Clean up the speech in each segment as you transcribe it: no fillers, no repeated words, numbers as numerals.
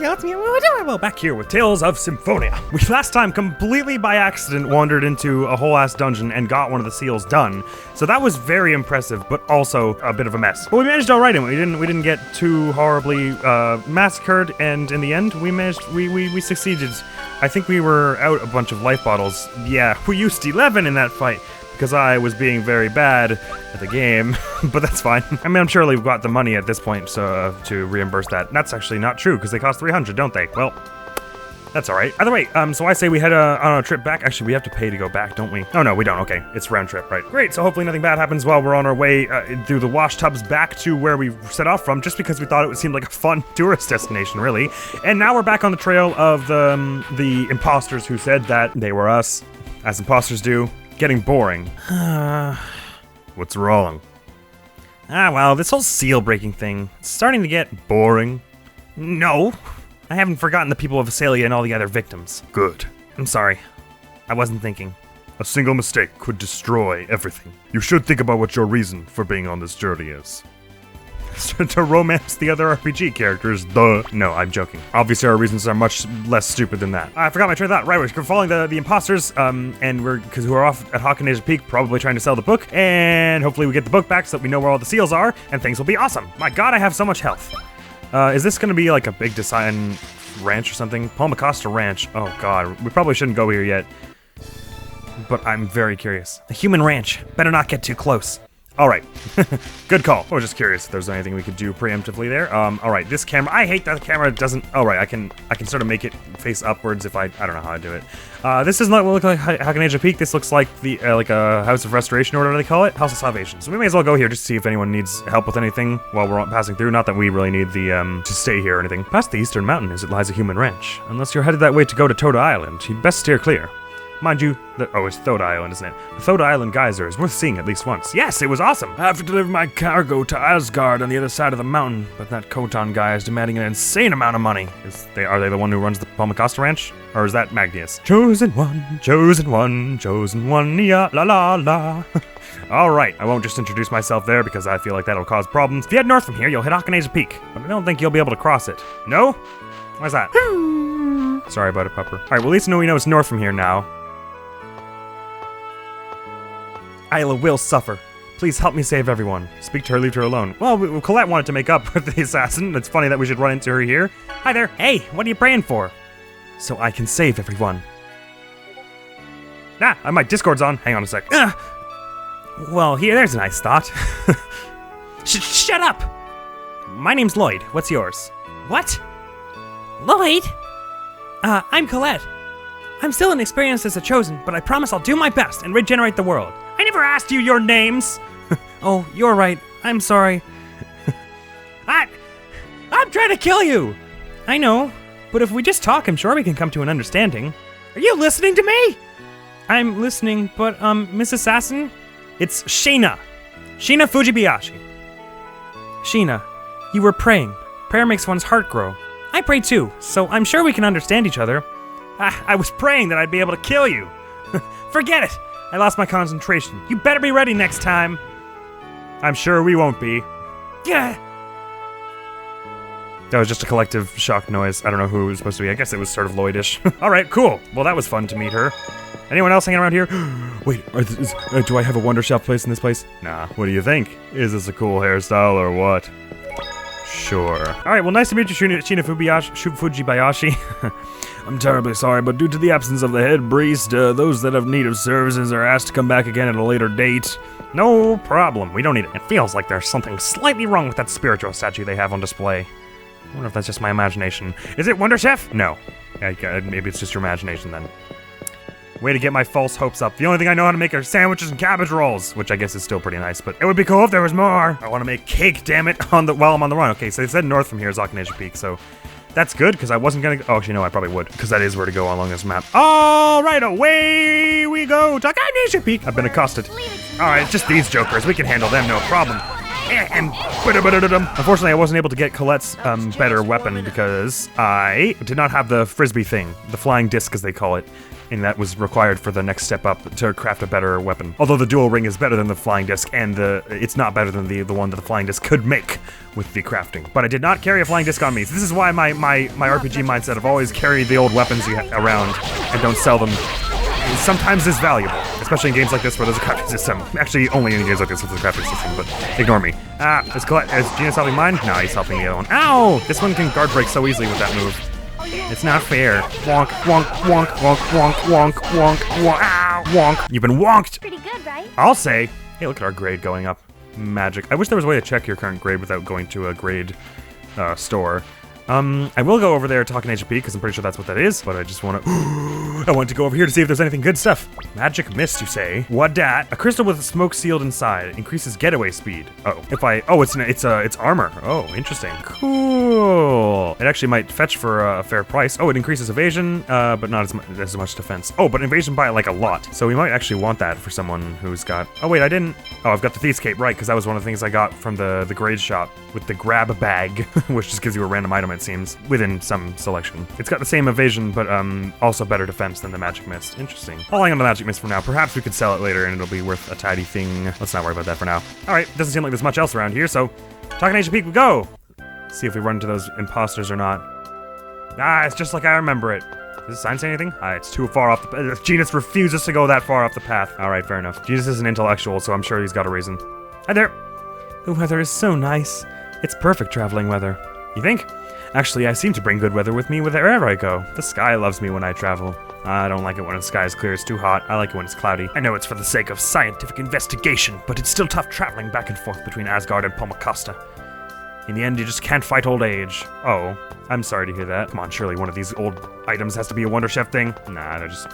go, it's me. Well, back here with Tales of Symphonia. We last time completely by accident wandered into a whole ass dungeon and got one of the seals done. So that was very impressive, but also a bit of a mess. But we managed all right, and we didn't get too horribly massacred, and in the end, we succeeded. I think we were out a bunch of life bottles. Yeah, we used 11 in that fight, because I was being very bad at the game, but that's fine. I mean, I'm sure we've got the money at this point so, to reimburse that. That's actually not true, because they cost 300, don't they? Well, that's all right. Either way, so I say we head on a trip back. Actually, we have to pay to go back, don't we? Oh, no, we don't. Okay, it's round trip, right? Great, so hopefully nothing bad happens while we're on our way through the wash tubs back to where we set off from, just because we thought it seemed like a fun tourist destination, really. And now we're back on the trail of the imposters who said that they were us, as imposters do. Getting boring. What's wrong? Well, this whole seal breaking thing, it's starting to get boring. No, I haven't forgotten the people of Asalia and all the other victims. Good. I'm sorry. I wasn't thinking. A single mistake could destroy everything. You should think about what your reason for being on this journey is. To romance the other RPG characters, duh. No, I'm joking. Obviously, our reasons are much less stupid than that. I forgot my train of thought. Right, we're following the imposters, and because who are off at Hawk-and-Asia Peak, probably trying to sell the book, and hopefully we get the book back so that we know where all the seals are, and things will be awesome. My god, I have so much health. Is this gonna be like a big design ranch or something? PALMACOSTAN Ranch. Oh god, we probably shouldn't go here yet. But I'm very curious. A human ranch. Better not get too close. Alright, good call. I was just curious if there's anything we could do preemptively there. Alright, this camera, I hate that the camera doesn't, alright, I can sort of make it face upwards if I don't know how to do it. This does not look like Hawk-and-Asia Peak, this looks like the, like a House of Restoration or whatever they call it, House of Salvation. So we may as well go here just to see if anyone needs help with anything while we're passing through. Not that we really need the, to stay here or anything. Past the eastern mountain as it lies a human ranch. Unless you're headed that way to go to Toda Island, you'd best steer clear. Mind you, it's Thoda Island, isn't it? The Thoda Island geyser is worth seeing at least once. Yes, it was awesome! I have to deliver my cargo to Asgard on the other side of the mountain, but that Khoton guy is demanding an insane amount of money. Are they the one who runs the PALMACOSTAN Ranch? Or is that Magnius? Chosen one, chosen one, chosen one, yeah, la la la. Alright, I won't just introduce myself there because I feel like that'll cause problems. If you head north from here, you'll hit Hawk-and-Asia Peak, but I don't think you'll be able to cross it. No? Why's that? Sorry about it, Pupper. Alright, well at least we know it's north from here now. Isla will suffer. Please help me save everyone. Speak to her, leave her alone. Well, Colette wanted to make up with the assassin. It's funny that we should run into her here. Hi there. Hey, what are you praying for? So I can save everyone. My Discord's on. Hang on a sec. Well, there's a nice thought. Shut up! My name's Lloyd. What's yours? What? Lloyd? I'm Colette. I'm still inexperienced as a Chosen, but I promise I'll do my best and regenerate the world. I never asked you your names! Oh, you're right. I'm sorry. I'm trying to kill you! I know, but if we just talk, I'm sure we can come to an understanding. Are you listening to me? I'm listening, but, Miss Assassin? It's Sheena. Sheena Fujibayashi. Sheena, you were praying. Prayer makes one's heart grow. I pray too, so I'm sure we can understand each other. I was praying that I'd be able to kill you. Forget it! I lost my concentration. You better be ready next time. I'm sure we won't be. Yeah. That was just a collective shock noise. I don't know who it was supposed to be. I guess it was sort of Lloydish. Alright, cool. Well, that was fun to meet her. Anyone else hanging around here? Wait, do I have a Wonder Shelf place in this place? Nah, what do you think? Is this a cool hairstyle or what? Sure. Alright, well, nice to meet you, Sheena Fujibayashi. I'm terribly sorry, but due to the absence of the head priest, those that have need of services are asked to come back again at a later date. No problem, we don't need it. It feels like there's something slightly wrong with that spiritual statue they have on display. I wonder if that's just my imagination. Is it Wonder Chef? No. Maybe it's just your imagination then. Way to get my false hopes up. The only thing I know how to make are sandwiches and cabbage rolls, which I guess is still pretty nice, but it would be cool if there was more. I want to make cake, damn it, while I'm on the run. Okay, so they said north from here is Hawk-and-Asia Peak, so that's good, because I wasn't gonna oh, actually, no, I probably would, because that is where to go along this map. All right, away we go to Hawk-and-Asia Peak. I've been accosted. All right, just these jokers. We can handle them, no problem. And unfortunately, I wasn't able to get Colette's better weapon because I did not have the frisbee thing, the flying disc as they call it. and that was required for the next step up to craft a better weapon. Although the dual ring is better than the flying disc, and it's not better than the one that the flying disc could make with the crafting. But I did not carry a flying disc on me, so this is why my RPG mindset of always carry the old weapons around and don't sell them sometimes is valuable, especially in games like this where there's a crafting system. Actually, only in games like this with a crafting system, but ignore me. Is Genius helping mine? No, he's helping the other one. Ow! This one can guard break so easily with that move. It's not fair. Wonk, wonk, wonk, wonk, wonk, wonk, wonk, wonk, ow, wonk. You've been wonked! Pretty good, right? I'll say. Hey, look at our grade going up. Magic. I wish there was a way to check your current grade without going to a grade store. I will go over there talking HP because I'm pretty sure that's what that is, but I just want to I want to go over here to see if there's anything good stuff. Magic mist, you say? What dat? A crystal with smoke sealed inside increases getaway speed. It's armor. Oh, interesting. Cool. It actually might fetch for a fair price. Oh, it increases evasion, but not as much defense. Oh, but evasion by like a lot. So we might actually want that for someone who's got. Oh wait, I didn't. Oh, I've got the Thieves Cape, right? Because that was one of the things I got from the grade shop with the grab bag, which just gives you a random item. It seems, within some selection. It's got the same evasion, but also better defense than the Magic Mist. Interesting. I'll hang on the Magic Mist for now. Perhaps we could sell it later and it'll be worth a tidy thing. Let's not worry about that for now. Alright, doesn't seem like there's much else around here, so talking HP, we go! See if we run into those imposters or not. Ah, it's just like I remember it. Does the sign say anything? It's too far off the Genus refuses to go that far off the path. Alright, fair enough. Genus is an intellectual, so I'm sure he's got a reason. Hi there! The weather is so nice. It's perfect traveling weather. You think? Actually, I seem to bring good weather with me wherever I go. The sky loves me when I travel. I don't like it when the sky is clear, it's too hot. I like it when it's cloudy. I know it's for the sake of scientific investigation, but it's still tough traveling back and forth between Asgard and PALMACOSTAN. In the end, you just can't fight old age. Oh, I'm sorry to hear that. Come on, surely one of these old items has to be a Wonder Chef thing. Nah, they're just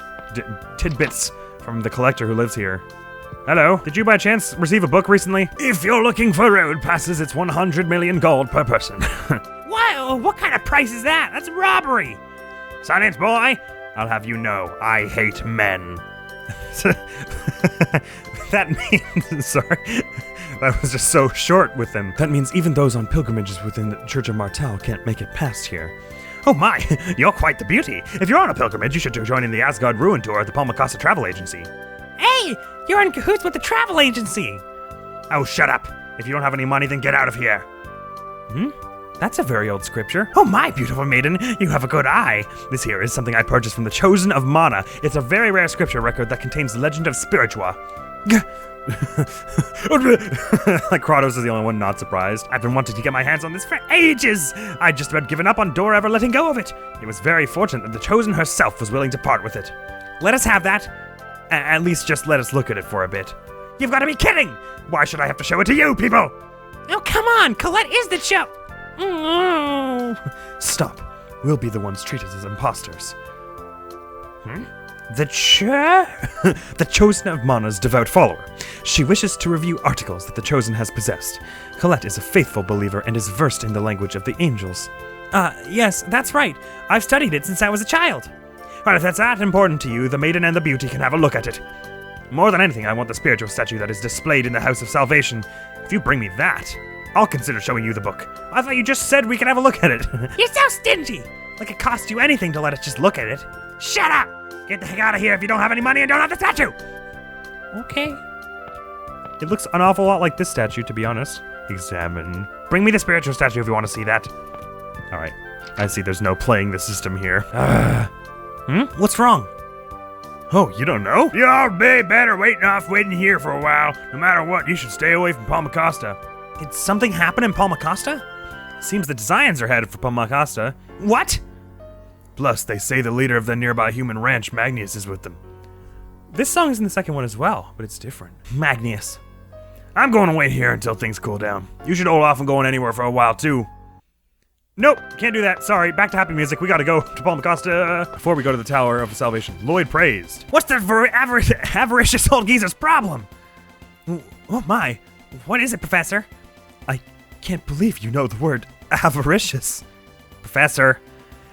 tidbits from the collector who lives here. Hello, did you by chance receive a book recently? If you're looking for road passes, it's 100 million gold per person. Wow, what kind of price is that? That's robbery! Silence, boy! I'll have you know, I hate men. That means, sorry, that was just so short with them. That means even those on pilgrimages within the Church of Martel can't make it past here. Oh my, you're quite the beauty. If you're on a pilgrimage, you should join in the Asgard Ruin Tour at the PALMACOSTAN Travel Agency. Hey, you're in cahoots with the travel agency. Oh, shut up. If you don't have any money, then get out of here. That's a very old scripture. Oh my, beautiful maiden, you have a good eye. This here is something I purchased from the Chosen of Mana. It's a very rare scripture record that contains the legend of Spiritua. Like Kratos is the only one not surprised. I've been wanting to get my hands on this for ages. I'd just about given up on Dora ever letting go of it. It was very fortunate that the Chosen herself was willing to part with it. Let us have that. At least just let us look at it for a bit. You've got to be kidding! Why should I have to show it to you, people? Oh, come on! Colette is the show! Stop. We'll be the ones treated as imposters. The Chosen of Mana's devout follower. She wishes to review articles that the Chosen has possessed. Colette is a faithful believer and is versed in the language of the angels. Yes, that's right. I've studied it since I was a child. Well, if that's that important to you, the maiden and the beauty can have a look at it. More than anything, I want the spiritual statue that is displayed in the House of Salvation. If you bring me that, I'll consider showing you the book. I thought you just said we could have a look at it. You're so stingy! Like it cost you anything to let us just look at it. Shut up! Get the heck out of here if you don't have any money and don't have the statue! Okay. It looks an awful lot like this statue, to be honest. Examine. Bring me the spiritual statue if you want to see that. Alright. I see there's no playing the system here. What's wrong? Oh, you don't know? You'll be better waiting here for a while. No matter what, you should stay away from PALMACOSTAN. Did something happen in PALMACOSTAN? Seems the Dezions are headed for PALMACOSTAN. What? Plus, they say the leader of the nearby human ranch, Magnus, is with them. This song is in the second one as well, but it's different. Magnus. I'm going to wait here until things cool down. You should hold off on going anywhere for a while, too. Nope, can't do that. Sorry, back to happy music. We gotta go to PALMACOSTAN before we go to the Tower of Salvation. Lloyd praised. What's the avaricious old geezer's problem? Oh my, what is it, Professor? I can't believe you know the word avaricious. Professor,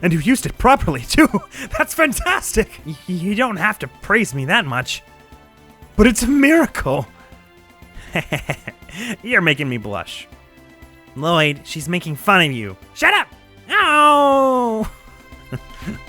and you used it properly, too. That's fantastic. You don't have to praise me that much. But it's a miracle. You're making me blush. Lloyd, she's making fun of you. Shut up! Oh!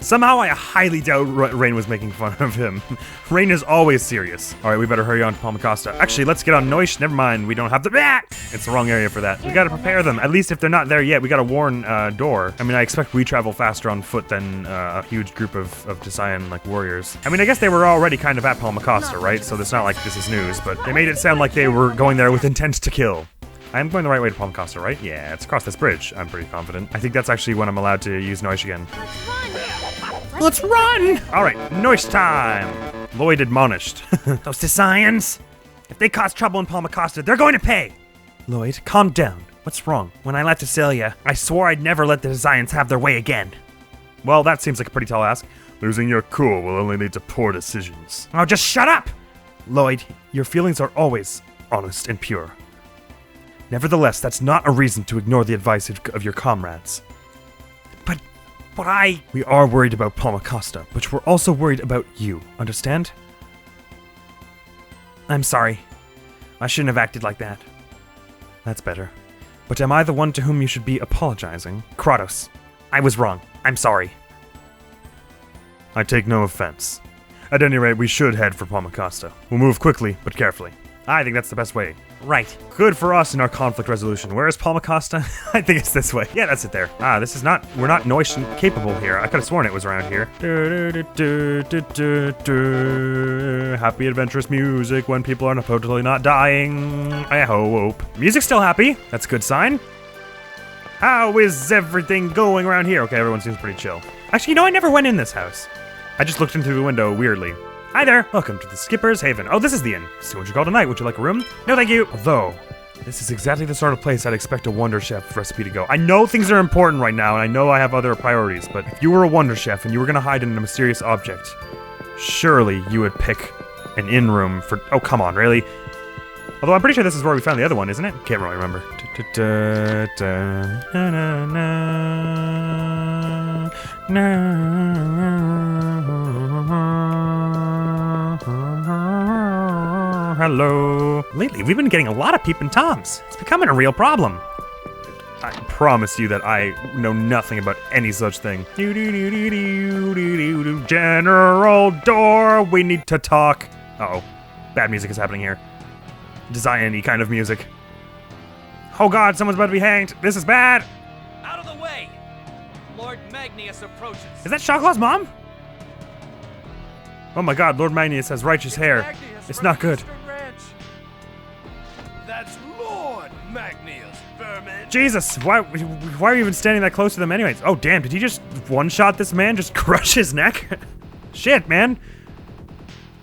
Somehow I highly doubt Rain was making fun of him. Rain is always serious. All right, we better hurry on to PALMACOSTA. Actually, let's get on Noish. Never mind, we don't have the... It's the wrong area for that. We gotta prepare them. At least if they're not there yet, we gotta warn Door. I mean, I expect we travel faster on foot than a huge group of Desian, like, warriors. I mean, I guess they were already kind of at PALMACOSTA, right? So it's not like this is news, but they made it sound like they were going there with intent to kill. I'm going the right way to PALMACOSTA, right? Yeah, it's across this bridge. I'm pretty confident. I think that's actually when I'm allowed to use Noish again. Let's run! All right, Noish time. Lloyd admonished. Those Desians, if they cause trouble in PALMACOSTA, they're going to pay. Lloyd, calm down. What's wrong? When I left Acelia, I swore I'd never let the Desians have their way again. Well, that seems like a pretty tall ask. Losing your cool will only lead to poor decisions. Oh, just shut up! Lloyd, your feelings are always honest and pure. Nevertheless, that's not a reason to ignore the advice of your comrades. But We are worried about PALMACOSTA, but we're also worried about you, understand? I'm sorry. I shouldn't have acted like that. That's better. But am I the one to whom you should be apologizing? Kratos, I was wrong. I'm sorry. I take no offense. At any rate, we should head for PALMACOSTA. We'll move quickly, but carefully. I think that's the best way. Right. Good for us in our conflict resolution. Where is PALMACOSTA? I think it's this way. Yeah, that's it there. This is not... We're not Noish capable here. I could have sworn it was around here. Happy adventurous music when people are totally not dying. I hope. Music's still happy. That's a good sign. How is everything going around here? Okay, everyone seems pretty chill. Actually, you know, I never went in this house. I just looked in through the window weirdly. Hi there, welcome to the Skipper's Haven. Oh, this is the inn. It's 200 gold a night. Would you like a room? No, thank you. Although, this is exactly the sort of place I'd expect a Wonder Chef recipe to go. I know things are important right now, and I know I have other priorities, but if you were a Wonder Chef and you were gonna hide in a mysterious object, surely you would pick an inn room for... Oh, come on, really? Although I'm pretty sure this is where we found the other one, isn't it? Can't really remember. Hello. Lately, we've been getting a lot of peeping toms. It's becoming a real problem. I promise you that I know nothing about any such thing. General Door, we need to talk. Uh-oh. Bad music is happening here. Design-y kind of music. Oh god, someone's about to be hanged. This is bad. Out of the way. Lord Magnius approaches. Is that Shaka-lacolat's mom? Oh my god, Lord Magnius has righteous hair. It's not good. That's Lord Magnius, vermin. Jesus, why are you even standing that close to them anyways? Oh damn, did he just one-shot this man? Just crush his neck? Shit, man.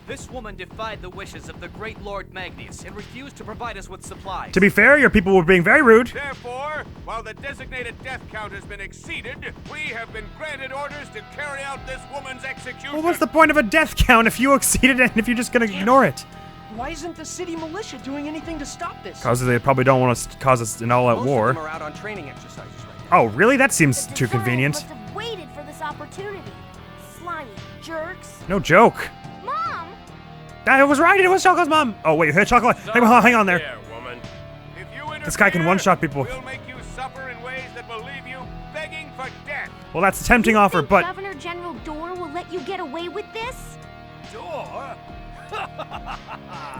This woman defied the wishes of the great Lord Magnius and refused to provide us with supplies. To be fair, your people were being very rude. Therefore, while the designated death count has been exceeded, we have been granted orders to carry out this woman's execution. Well, what's the point of a death count if you exceeded it and if you're just gonna ignore it? Why isn't the city militia doing anything to stop this? Because they probably don't want to cause us an all-out war. Most of them are out on training exercises right now. Oh, really? That seems too convenient. Must have waited for this opportunity. Slimy jerks. No joke. Mom! I was right, it was Shaka-lacolat's mom. Oh, wait, Chocolate. Hang on there. Woman. If you This guy can interfere, one-shot people. We'll make you suffer in ways that will leave you begging for death. Well, that's a tempting You offer, think but... Governor General Door will let you get away with this? Door?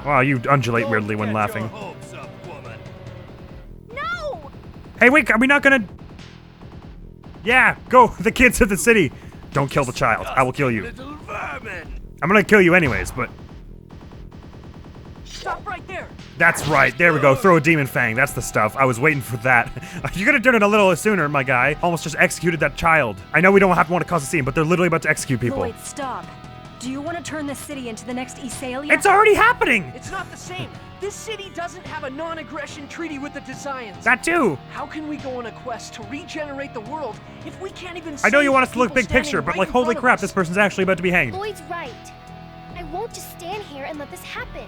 Wow, you undulate weirdly when laughing. Hopes up, woman. No! Hey, wait, are we not gonna... Yeah, go, the kids of the city. Don't kill the child, I will kill you. Little vermin. I'm gonna kill you anyways, but... Stop right there! That's right, there we go, throw a demon fang, that's the stuff. I was waiting for that. You could have done it a little sooner, my guy. Almost just executed that child. I know we don't have to want to cause a scene, but they're literally about to execute people. Lloyd, stop. Do you want to turn this city into the next Acelia? It's already happening! It's not the same. This city doesn't have a non-aggression treaty with the Desians. That too! How can we go on a quest to regenerate the world if we can't even I know you save want us the to look people big picture, standing but right like, in holy front of crap, us? this person's actually about to be hanged. Lloyd's right. I won't just stand here and let this happen.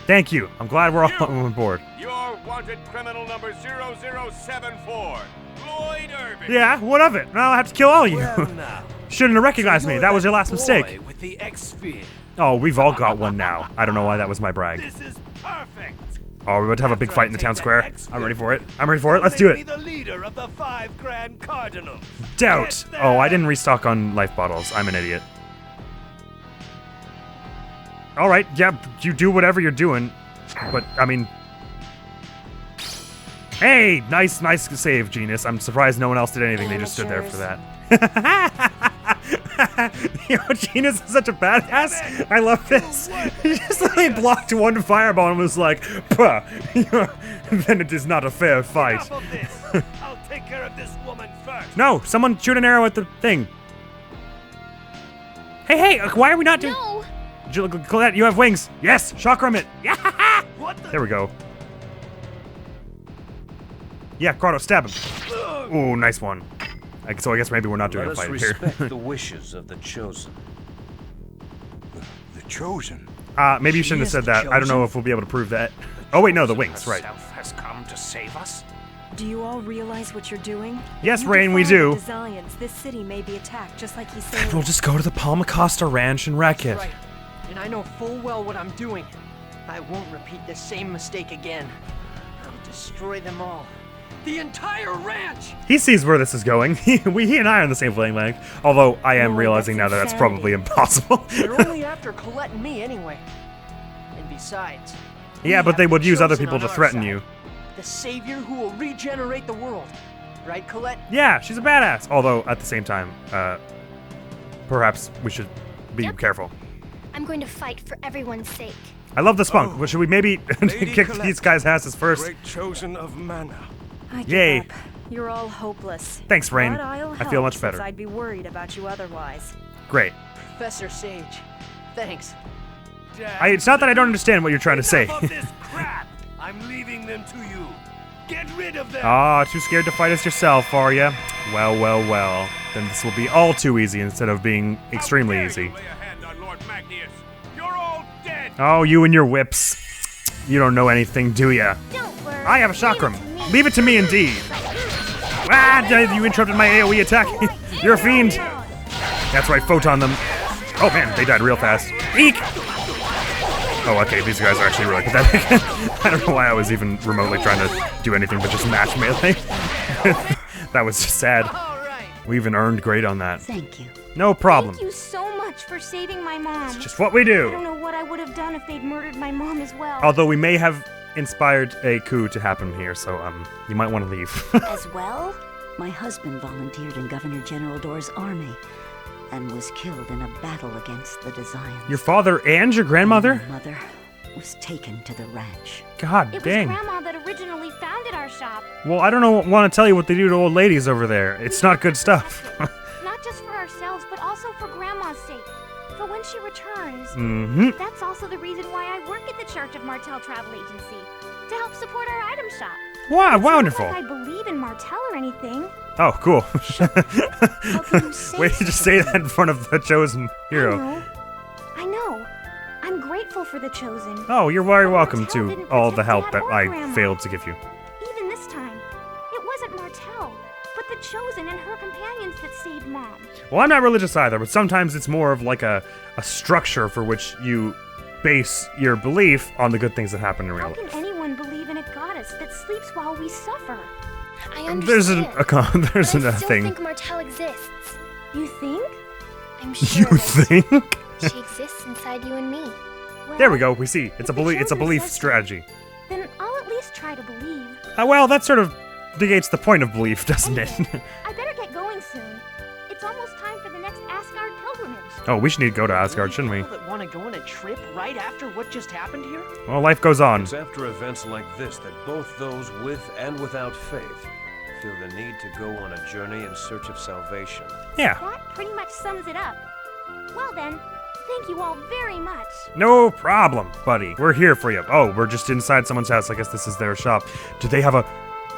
Thank you. I'm glad we're all on board. You're wanted criminal number 0074, Lloyd Irving. Yeah, what of it? Now I'll have to kill all of you. Well, now, Shouldn't have recognized me. you're That was that your last boy mistake. With the X-Sphere. Oh, we've all got one now. I don't know why that was my brag. This is perfect. Oh, we're about to have a big fight in the town square. I'm ready for it. I'm ready for it. Let's do Be it. the leader of the 5 Grand Cardinals. Doubt. Get Oh, I there. didn't restock on life bottles. I'm an idiot. All right, yeah, you do whatever you're doing, but I mean, hey, nice save, Genius. I'm surprised no one else did anything. They just stood there for that. You know, Genius is such a badass. I love this. He just literally blocked one fireball and was like, "Puh, then it is not a fair fight." Enough of this. I'll take care of this woman first. No, someone shoot an arrow at the thing. Hey, why are we not doing? No! Colette, you have wings. Yes, chakram it. Yeah. What the? There we go. Yeah, Cardo, stab him. Ooh, nice one. So I guess maybe we're not doing Let a us fight here. respect the wishes of the chosen. The chosen. Maybe you shouldn't have said that. I don't know if we'll be able to prove that. Oh wait, no, the wings, right? Has come to save us. Do you all realize what you're doing? Yes, If you Rain, we defy do. the Desires, this city may be attacked, just like he said. We'll just go to the PALMACOSTAN ranch and wreck it. Right. And I know full well what I'm doing. I won't repeat the same mistake again. I'll destroy them all. The entire ranch! He sees where this is going. He and I are on the same wavelength. Although I am No, realizing now that's that that's probably impossible. They're only after Colette and me anyway. And besides, Yeah, we but they have would the use other Chosen people on to our threaten side. you. The savior who will regenerate the world. Right, Colette? Yeah, she's a badass. Although at the same time, perhaps we should be Yep. careful. I'm going to fight for everyone's sake. I love the spunk. Well, should we maybe Lady kick Colette, these guys' asses first? Great chosen of mana. I give Yay. up. You're all hopeless. Thanks, Rain. But I'll I feel help, much better. since I'd be worried about you otherwise. Great. Professor Sage. Thanks. It's not that I don't understand what you're trying to say. Enough of this crap. I'm leaving them to you. Get rid of them. Ah, too scared to fight us yourself, are ya? Well. Then this will be all too easy instead of being extremely How dare easy. you lay a hand on Lord Magnius? You're all dead. Oh, you and your whips. You don't know anything, do ya? Don't worry. I have a chakram. Leave it to me, indeed. Ah, you interrupted my AoE attack. You're a fiend. That's right, photon them. Oh man, they died real fast. Eek! Oh, okay, these guys are actually really pathetic. I don't know why I was even remotely trying to do anything but just match melee. That was just sad. All right. We even earned great on that. Thank you. No problem. Thank you so much for saving my mom. Just what we I don't do. know what I would have done if they'd murdered my mom as well. Although we may have inspired a coup to happen here, so you might want to leave. As well, my husband volunteered in Governor General Dor's army and was killed in a battle against the Desires. Your father and your grandmother? My mother was taken to the ranch. God it was dang. Grandma that originally founded our shop. Well, I don't want to tell you what they do to old ladies over there. It's not good stuff. Not just for ourselves, but also for Grandma's sake. For when she returns. Mm-hmm. That's also the reason why I work at the Church of Martel Travel Agency. To help support our item shop. Wow, It's wonderful. not like I believe in Martel or anything. Oh, cool. How can you say Wait, just say that in front of the chosen hero. I know. I'm grateful for the Chosen. Oh, you're very welcome Martel to didn't all the protect help Dad that or I Grandma. failed to give you. Even this time, it wasn't Martel, but the Chosen and her companions that saved Mom. Well, I'm not religious either, but sometimes it's more of like a structure for which you base your belief on the good things that happen in real How life. can anyone believe in a goddess that sleeps while we suffer? I There's understand. there's but I a still thing. think Martel exists. You think? I'm You sure of it. think? She exists inside you and me. There we go. We see. It's a If the belief. It's a Chosen belief says so, strategy. Then I'll at least try to believe. Well, that sort of negates the point of belief, doesn't it? Anyway, I better get going soon. It's almost time for the next Asgard pilgrimage. Oh, we should need to go to Asgard, shouldn't we? People that want to go on a trip right after what just happened here? Well, life goes on. It's after events like this that both those with and without faith feel the need to go on a journey in search of salvation. Yeah. That pretty much sums it up. Well then, thank you all very much. No problem, buddy. We're here for you. Oh, we're just inside someone's house. I guess this is their shop. Do they have a...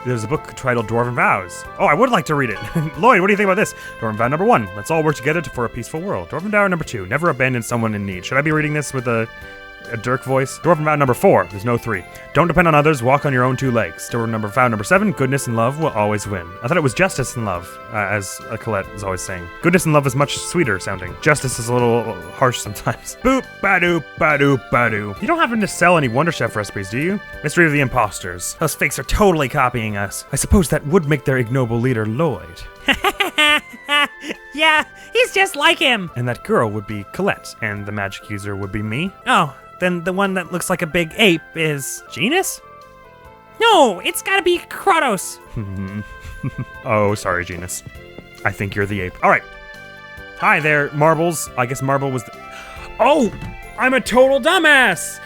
There's a book titled Dwarven Vows. Oh, I would like to read it. Lloyd, what do you think about this? Dwarven Vow number 1. Let's all work together for a peaceful world. Dwarven Vow number 2. Never abandon someone in need. Should I be reading this with a a Dirk voice. Dwarven vow number 4, there's no 3. Don't depend on others, walk on your own 2 legs. Dwarven vow number 7, goodness and love will always win. I thought it was justice and love, as Colette is always saying. Goodness and love is much sweeter sounding. Justice is a little harsh sometimes. Boop, ba-doop, ba-doop, ba-doo. You don't happen to sell any Wonder Chef recipes, do you? Mystery of the imposters. Those fakes are totally copying us. I suppose that would make their ignoble leader Lloyd. Yeah, he's just like him. And that girl would be Colette, and the magic user would be me. Oh, then the one that looks like a big ape is Genus? No, it's gotta be Kratos. Oh, sorry, Genus. I think you're the ape. All right. Hi there, Marbles. I guess Marble was the... Oh, I'm a total dumbass.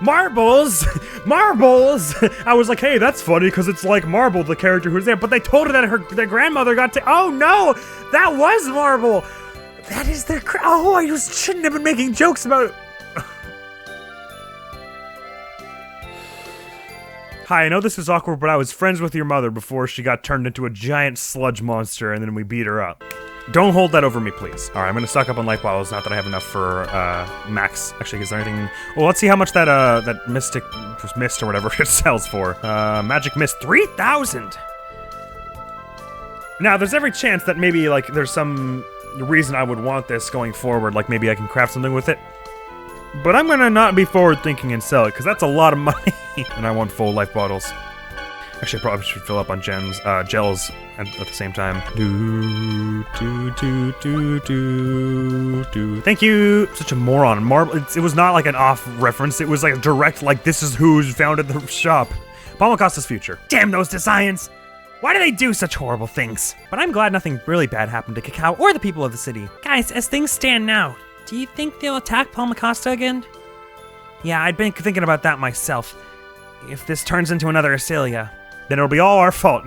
Marbles! Marbles! I was like, hey, that's funny because it's like Marble, the character who's there. But they told her that their grandmother got to... Oh, no! That was Marble! That is their... Oh, I just shouldn't have been making jokes about it. Hi, I know this is awkward, but I was friends with your mother before she got turned into a giant sludge monster and then we beat her up. Don't hold that over me, please. All right, I'm gonna stock up on life bottles. Not that I have enough for max. Actually, is there anything? Well, let's see how much that mystic mist or whatever it sells for. Magic mist, 3,000. Now, there's every chance that maybe like there's some reason I would want this going forward. Like maybe I can craft something with it. But I'm gonna not be forward thinking and sell it because that's a lot of money, and I want full life bottles. Actually, I probably should fill up on gels at the same time. Thank you. Such a moron. Marble. It was not like an off reference. It was like a direct, like, this is who's founded the shop. PALMACOSTA's future. Damn those designs. Why do they do such horrible things? But I'm glad nothing really bad happened to Cacao or the people of the city. Guys, as things stand now, do you think they'll attack PALMACOSTA again? Yeah, I'd been thinking about that myself. If this turns into another Acelia, then it'll be all our fault.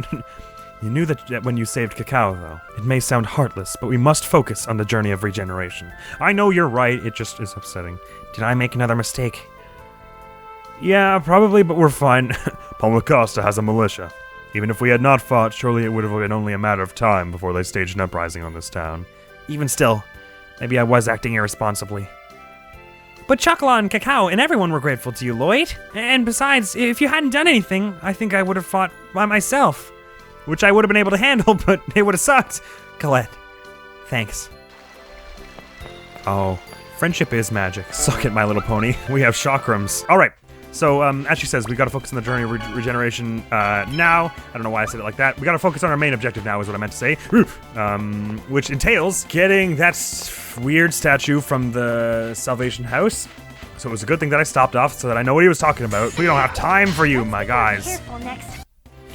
You knew that when you saved Cacao, though. It may sound heartless, but we must focus on the journey of regeneration. I know you're right, it just is upsetting. Did I make another mistake? Yeah, probably, but we're fine. PALMACOSTA has a militia. Even if we had not fought, surely it would have been only a matter of time before they staged an uprising on this town. Even still, maybe I was acting irresponsibly. But Shaka-lacolat and Cacao and everyone were grateful to you, Lloyd. And besides, if you hadn't done anything, I think I would have fought by myself. Which I would have been able to handle, but it would have sucked. Colette, thanks. Oh, friendship is magic. Suck it, My Little Pony. We have chakrams. All right. So, as she says, we gotta focus on the journey of regeneration now. I don't know why I said it like that. We gotta focus on our main objective now is what I meant to say. Which entails getting that weird statue from the Salvation House. So it was a good thing that I stopped off so that I know what he was talking about. We don't have time for you, my guys. Careful next.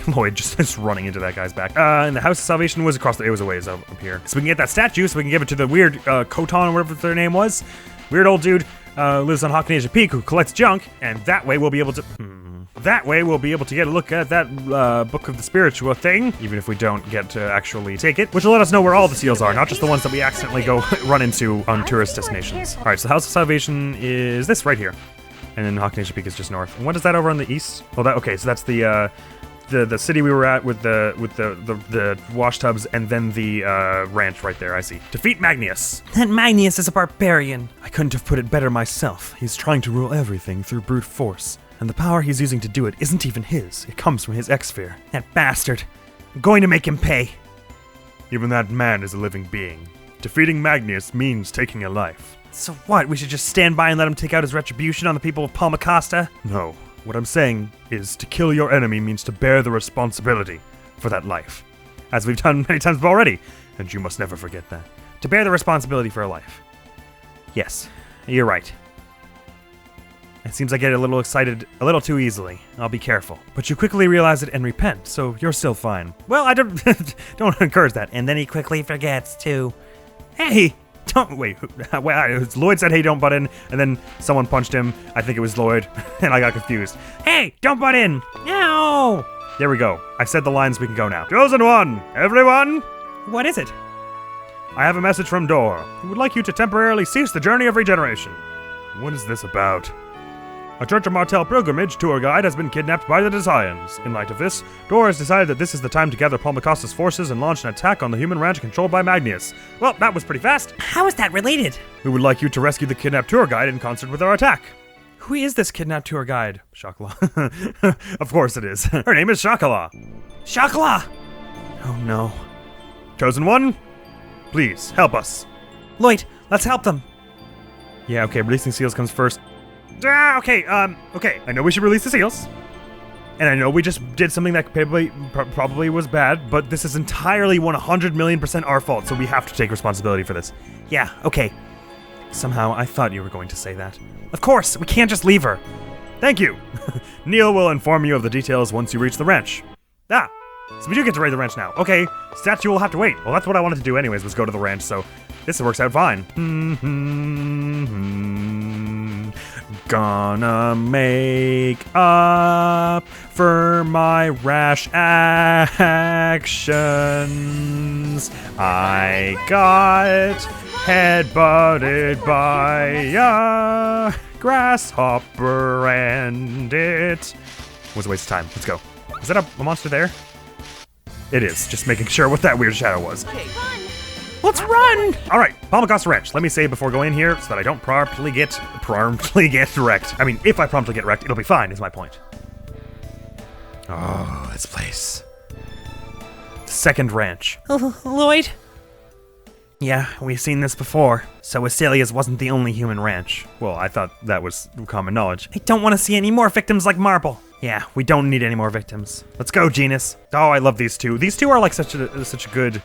Lloyd just running into that guy's back. And the House of Salvation was across it was a ways up here. So we can get that statue so we can give it to the weird Koton or whatever their name was. Weird old dude. Lives on Hawkinasia Peak, who collects junk, and that way we'll be able to... That way we'll be able to get a look at that Book of the Spiritual thing, even if we don't get to actually take it, which will let us know where all the seals are, not just the ones that we accidentally go run into on tourist destinations. All right, so the House of Salvation is this right here, and then Hawkinasia Peak is just north. And what is that over on the east? Oh, that okay. So that's the city we were at with the wash tubs, and then the ranch right there. I see. Defeat Magnius. That Magnius is a barbarian. I couldn't have put it better myself. He's trying to rule everything through brute force, and the power he's using to do it isn't even his. It comes from his X-Sphere. That bastard. I'm going to make him pay. Even that man is a living being. Defeating Magnius means taking a life. So what? We should just stand by and let him take out his retribution on the people of PALMACOSTA? No. What I'm saying is to kill your enemy means to bear the responsibility for that life. As we've done many times already, and you must never forget that. To bear the responsibility for a life. Yes, you're right. It seems I get a little excited a little too easily. I'll be careful. But you quickly realize it and repent, so you're still fine. Well, I don't encourage that. And then he quickly forgets to... Hey! Don't wait. Lloyd said, "Hey, don't butt in," and then someone punched him. I think it was Lloyd, and I got confused. Hey, don't butt in! No! There we go. I said the lines. We can go now. Chosen one, everyone. What is it? I have a message from Dor. He would like you to temporarily cease the journey of regeneration. What is this about? A Church of Martel pilgrimage tour guide has been kidnapped by the Desians. In light of this, Dora has decided that this is the time to gather PALMACOSTA's forces and launch an attack on the human ranch controlled by Magnus. Well, that was pretty fast. How is that related? We would like you to rescue the kidnapped tour guide in concert with our attack. Who is this kidnapped tour guide? Shaka-lacolat. Of course it is. Her name is Shaka-lacolat. Shaka-lacolat! Oh no. Chosen One, please, help us. Lloyd, let's help them. Yeah, okay, releasing seals comes first. Okay, I know we should release the seals. And I know we just did something that probably was bad, but this is entirely 100,000,000% our fault, so we have to take responsibility for this. Yeah, okay. Somehow, I thought you were going to say that. Of course, we can't just leave her. Thank you. Neil will inform you of the details once you reach the ranch. Ah, so we do get to raid the ranch now. Okay, statue will have to wait. Well, that's what I wanted to do anyways, was go to the ranch, so this works out fine. Gonna make up for my rash actions. I got headbutted by a grasshopper and it was a waste of time. Let's go. Is that a monster there? It is. Just making sure what that weird shadow was. Let's run! All right, PALMACOSTA Ranch. Let me save before going here so that I don't promptly get wrecked. I mean, if I promptly get wrecked, it'll be fine, is my point. Oh, this place. Second ranch. Lloyd? Yeah, we've seen this before. So Asilia's wasn't the only human ranch. Well, I thought that was common knowledge. I don't want to see any more victims like Marble. Yeah, we don't need any more victims. Let's go, Genus. Oh, I love these two. These two are like such a good.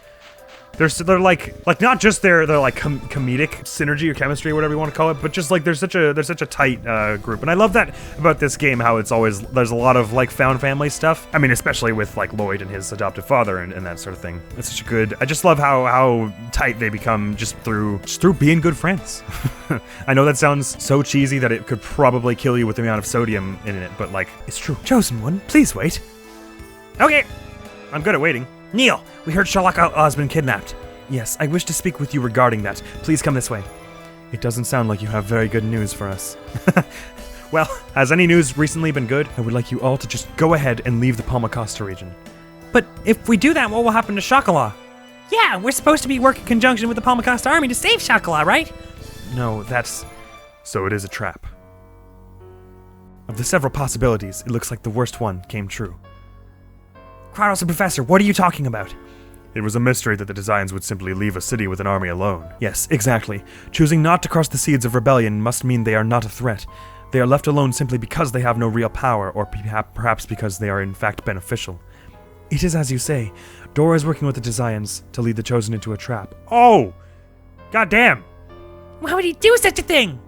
They're like not just they're like comedic synergy or chemistry or whatever you want to call it, but just like they're such a tight group. And I love that about this game, how it's always there's a lot of like found family stuff. I mean, especially with like Lloyd and his adoptive father and that sort of thing. It's such a good. I just love how tight they become just through being good friends. I know that sounds so cheesy that it could probably kill you with the amount of sodium in it, but like it's true. Chosen One, please wait. Okay, I'm good at waiting. Neil, we heard Shaka-lacolat has been kidnapped. Yes, I wish to speak with you regarding that. Please come this way. It doesn't sound like you have very good news for us. Well, has any news recently been good? I would like you all to just go ahead and leave the PALMACOSTA region. But if we do that, what will happen to Shaka-lacolat? Yeah, we're supposed to be working in conjunction with the PALMACOSTA army to save Shaka-lacolat, right? No, that's... So it is a trap. Of the several possibilities, it looks like the worst one came true. Kratos and Professor, what are you talking about? It was a mystery that the Desians would simply leave a city with an army alone. Yes, exactly. Choosing not to crush the seeds of rebellion must mean they are not a threat. They are left alone simply because they have no real power, or perhaps because they are in fact beneficial. It is as you say. Dora is working with the Desians to lead the Chosen into a trap. Oh! Goddamn! Why would he do such a thing?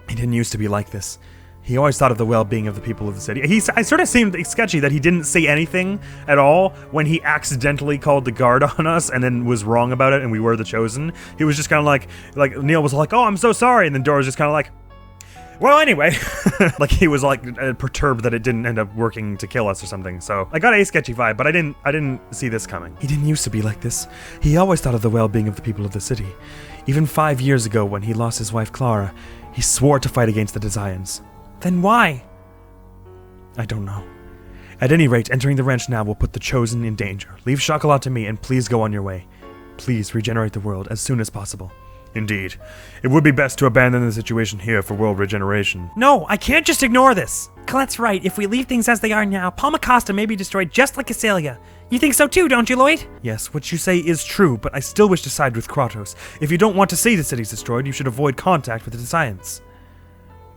He didn't used to be like this. He always thought of the well-being of the people of the city. I sort of seemed sketchy that he didn't say anything at all when he accidentally called the guard on us and then was wrong about it and we were the Chosen. He was just kind of like Neil was like, oh, I'm so sorry. And then Dora's just kind of like, well, anyway. Like he was like perturbed that it didn't end up working to kill us or something. So I got a sketchy vibe, but I didn't see this coming. He didn't used to be like this. He always thought of the well-being of the people of the city. Even 5 years ago when he lost his wife Clara, he swore to fight against the Desians. Then why? I don't know. At any rate, entering the ranch now will put the Chosen in danger. Leave Shaka-lacolat to me and please go on your way. Please regenerate the world as soon as possible. Indeed. It would be best to abandon the situation here for world regeneration. No, I can't just ignore this. Colette's right. If we leave things as they are now, PALMACOSTA may be destroyed just like Asalia. You think so too, don't you, Lloyd? Yes, what you say is true, but I still wish to side with Kratos. If you don't want to see the cities destroyed, you should avoid contact with the Desians.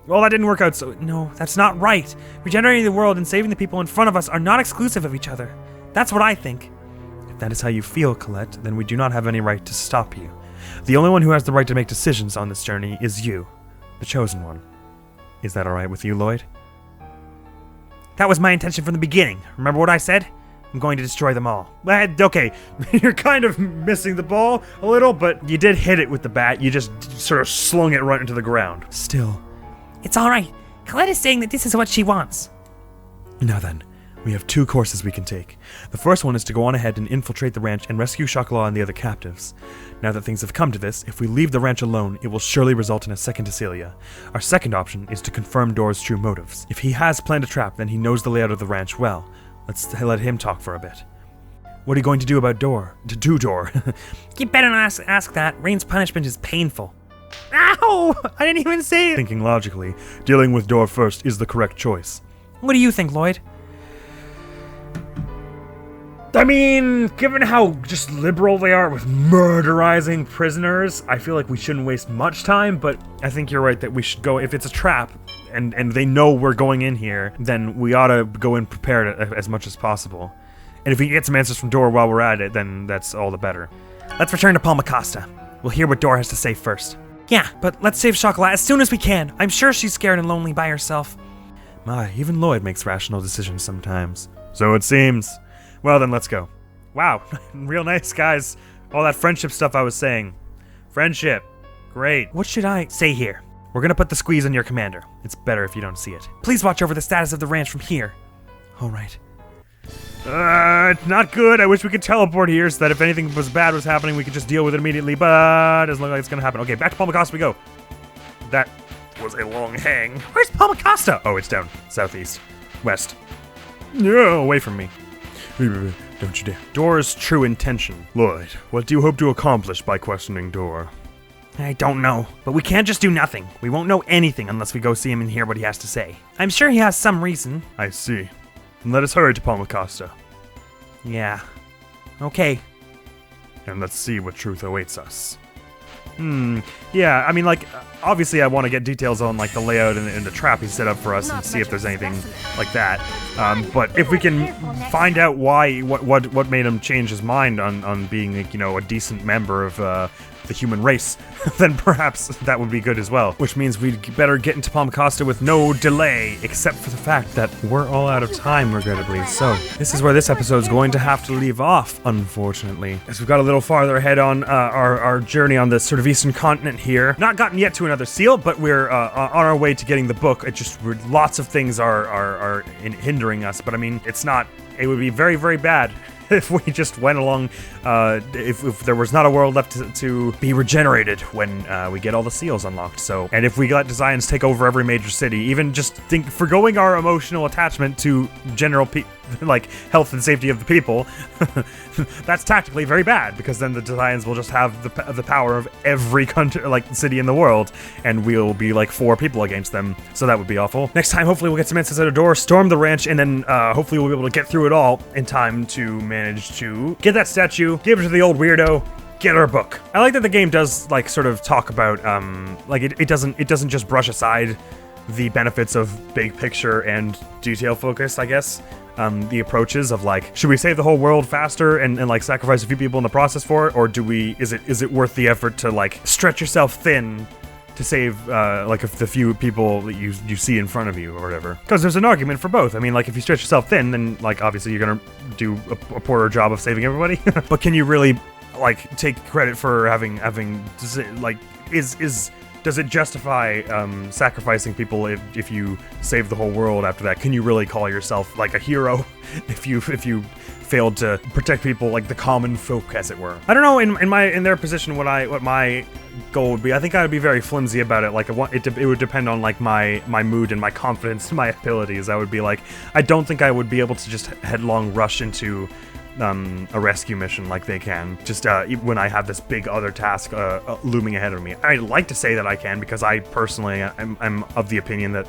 Well, that didn't work out, so no, that's not right. Regenerating the world and saving the people in front of us are not exclusive of each other. That's what I think. If that is how you feel, Colette, then we do not have any right to stop you. The only one who has the right to make decisions on this journey is you, the Chosen One. Is that alright with you, Lloyd? That was my intention from the beginning. Remember what I said? I'm going to destroy them all. Okay, you're kind of missing the ball a little, but you did hit it with the bat. You just sort of slung it right into the ground. Still. It's alright. Colette is saying that this is what she wants. Now then, We have two courses we can take. The first one is to go on ahead and infiltrate the ranch and rescue Shaka-lacolat and the other captives. Now that things have come to this, if we leave the ranch alone, it will surely result in a second Cecilia. Our second option is to confirm Dor's true motives. If he has planned a trap, then he knows the layout of the ranch well. Let's let him talk for a bit. What are you going to do about Dor? To Dor? You better not ask that. Rain's punishment is painful. Ow! I didn't even say it! Thinking logically, dealing with Dor first is the correct choice. What do you think, Lloyd? I mean, given how just liberal they are with murderizing prisoners, I feel like we shouldn't waste much time, but I think you're right that we should go, if it's a trap, and they know we're going in here, then we ought to go in prepared as much as possible. And if we can get some answers from Dor while we're at it, then that's all the better. Let's return to PALMACOSTAN. We'll hear what Dor has to say first. Yeah, but let's save Shaka-lacolat as soon as we can. I'm sure she's scared and lonely by herself. My, even Lloyd makes rational decisions sometimes. So it seems. Well then, let's go. Wow, real nice guys. All that friendship stuff I was saying. Friendship. Great. What should I say here? We're gonna put the squeeze on your commander. It's better if you don't see it. Please watch over the status of the ranch from here. All right. It's not good. I wish we could teleport here so that if anything bad was happening, we could just deal with it immediately, but it doesn't look like it's gonna happen. Okay, back to PALMACOSTAN we go. That was a long hang. Where's PALMACOSTAN? Oh, it's down. Southeast. West. No, away from me. Don't you dare. Dor's true intention. Lloyd, what do you hope to accomplish by questioning Dor? I don't know, but we can't just do nothing. We won't know anything unless we go see him and hear what he has to say. I'm sure he has some reason. I see. Then let us hurry to PALMACOSTAN. Yeah. Okay. And let's see what truth awaits us. Yeah, I mean, like, obviously I want to get details on, like, the layout and the trap he set up for us and see if there's anything like that. But if we can find out what made him change his mind on being, like, you know, a decent member of, the human race, then perhaps that would be good as well. Which means we'd better get into PALMACOSTAN with no delay, except for the fact that we're all out of time, regrettably. So, this is where this episode's going to have to leave off, unfortunately. As we've got a little farther ahead on our journey on the sort of eastern continent here. Not gotten yet to another seal, but we're on our way to getting the book. It just, lots of things are hindering us, but I mean, it would be very, very bad if we just went along, if there was not a world left to be regenerated when we get all the seals unlocked. So, and if we let designs take over every major city, even just forgoing our emotional attachment to general like health and safety of the people, that's tactically very bad, because then the designs will just have the power of every country, like city in the world, and we'll be like 4 people against them. So that would be awful. Next time, hopefully we'll get some answers at a door, storm the ranch, and then hopefully we'll be able to get through it all in time to manage to get that statue, give it to the old weirdo, get our book. I like that the game does like sort of talk about like it doesn't just brush aside the benefits of big picture and detail focus, I guess. The approaches of like, should we save the whole world faster and like sacrifice a few people in the process for it, or is it worth the effort to like stretch yourself thin to save like the few people that you see in front of you or whatever? Because there's an argument for both. I mean, like if you stretch yourself thin, then like obviously you're gonna do a poorer job of saving everybody. But can you really like take credit for having like does it justify sacrificing people if you save the whole world after that? Can you really call yourself like a hero if you failed to protect people, like the common folk, as it were? I don't know. In their position, what my goal would be. I think I would be very flimsy about it. Like it would depend on like my mood and my confidence, my abilities. I would be like, I don't think I would be able to just headlong rush into a rescue mission like they can, just when I have this big other task looming ahead of me. I'd like to say that I can, because I personally I'm of the opinion that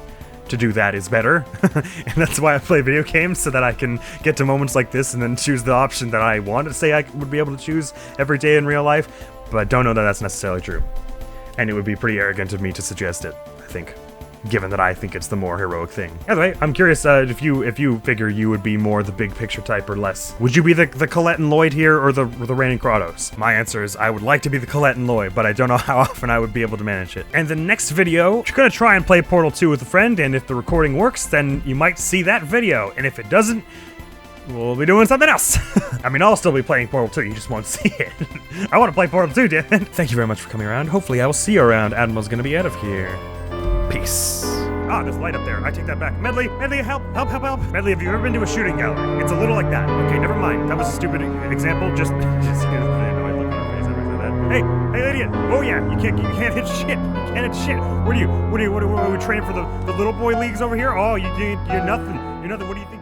to do that is better. And that's why I play video games, so that I can get to moments like this and then choose the option that I want to say I would be able to choose every day in real life, but I don't know that that's necessarily true. And it would be pretty arrogant of me to suggest it, I think, given that I think it's the more heroic thing. Anyway, I'm curious if you figure you would be more the big picture type or less. Would you be the Colette and Lloyd here, or the reigning Kratos? My answer is I would like to be the Colette and Lloyd, but I don't know how often I would be able to manage it. And the next video, we're gonna try and play Portal 2 with a friend, and if the recording works, then you might see that video. And if it doesn't, we'll be doing something else. I mean, I'll still be playing Portal 2, you just won't see it. I want to play Portal 2, damn it. Thank you very much for coming around. Hopefully I will see you around. Admiral's gonna be out of here. Peace. Ah, there's light up there. I take that back. Medley, help. Medley, have you ever been to a shooting gallery? It's a little like that. Okay, never mind. That was a stupid example. Just you know, I look on her face every time that. Hey, idiot. Oh yeah, you can't hit shit. You can't hit shit. What are we training for the little boy leagues over here? Oh, you're nothing. You're nothing. What do you think?